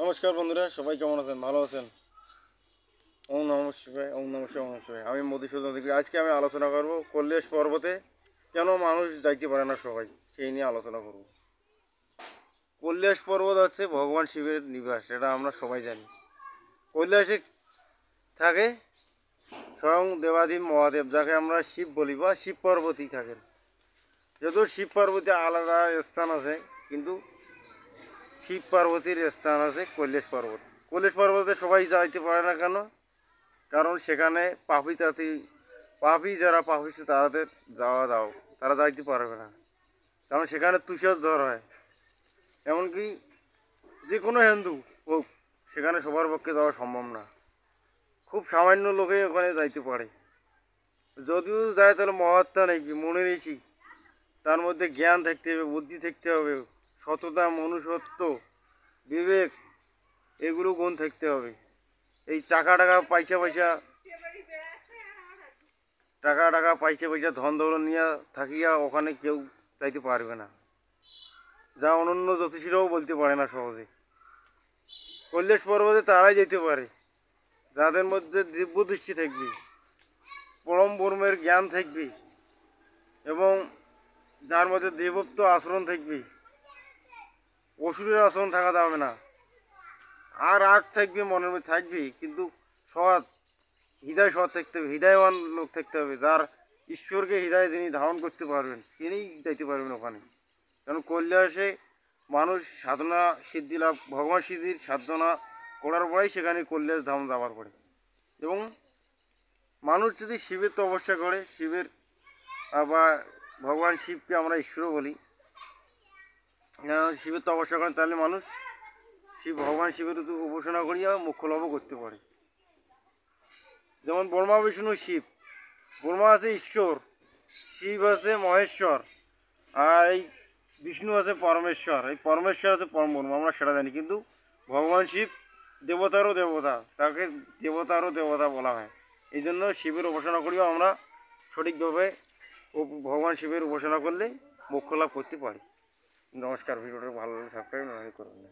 নমস্কার বন্ধুরা, সবাই কেমন আছেন? ভালো আছেন? ওম নমঃ শিবায়, ওম নমঃ শিবায়, ওম নমঃ শিবায়। আমি মধুসূদন অধিকারী। আজকে আমি আলোচনা করব কৈলাস পর্বতে কেন মানুষ যাইতে পারে না সবাই, সেই নিয়ে আলোচনা করব। কৈলাস পর্বত হচ্ছে ভগবান শিবের নিবাস, এটা আমরা সবাই জানি। কৈলাসে থাকে স্বয়ং দেবাদিন মহাদেব, যাকে আমরা শিব বলি বা শিব পার্বতী থাকেন। যদিও শিব পার্বতী আলাদা স্থান আছে, কিন্তু শিব পার্বতীর স্থান আছে কৈলাস পর্বত। কৈলাস পর্বতে সবাই যাইতে পারে না কেন? কারণ সেখানে পাপী যারা পাপিষ্ট তাদের তারা যাইতে পারবে না। কারণ সেখানে তুষার ঝড় হয়। এমনকি যে কোনো হিন্দু হোক, সেখানে সবার পক্ষে যাওয়া সম্ভব না। খুব সামান্য লোকেই ওখানে যাইতে পারে। যদিও যায় তাহলে মহাত্মা নেই, মনে ঋষি, তার মধ্যে জ্ঞান থাকতে হবে, বুদ্ধি থাকতে হবে, সততা, মনুষ্যত্ব, বিবেক, এগুলো গুণ থাকতে হবে। এই টাকা পয়সা ধন দৌলত নিয়ে থাকিয়া ওখানে কেউ যাইতে পারবে না, যা অনন্য জ্যোতিষীরাও বলতে পারে না সহজে। কৈলাস পর্বতে তারাই যেতে পারে যাদের মধ্যে দিব্য দৃষ্টি থাকবে, পরম ব্রহ্মের জ্ঞান থাকবে, এবং যার মধ্যে দেবত্ব আচরণ থাকবে। অসুরের আচরণ থাকা যাবে না। আর রাগ থাকবে, মনের মধ্যে থাকবে, কিন্তু সৎ সৎ থাকতে হবে, হৃদয়বান লোক থাকতে হবে, যার ঈশ্বরকে হৃদয়ে যিনি ধারণ করতে পারবেন, তিনিই যাইতে পারবেন ওখানে। কারণ কৈলাসে মানুষ সাধনা সিদ্ধি লাভ, ভগবান সিদ্ধির সাধনা করার পরেই সেখানে কৈলাস ধাম যাওয়ার পরে। এবং মানুষ যদি শিবের তপস্যা করে, বা ভগবান শিবকে আমরা ঈশ্বরও বলি, শিবের তপস্যা করেন, তাহলে মানুষ ভগবান শিবের উপাসনা করিয়া মোক্ষ লাভও করতে পারে। যেমন ব্রহ্মা বিষ্ণু শিব, ব্রহ্মা আছে ঈশ্বর, শিব আছে মহেশ্বর, আর এই বিষ্ণু আছে পরমেশ্বর। এই পরমেশ্বর আছে পরম ব্রহ্ম, আমরা সেটা জানি। কিন্তু ভগবান শিব দেবতারও দেবতা, তাকে দেবতারও দেবতা বলা হয়। এই জন্য শিবের উপাসনা করিও আমরা সঠিকভাবে ভগবান শিবের উপাসনা করলে মোক্ষ লাভ করতে পারি। নমস্কার। ভিডিওটা ভালো লাগলে সাবস্ক্রাইব করবেন।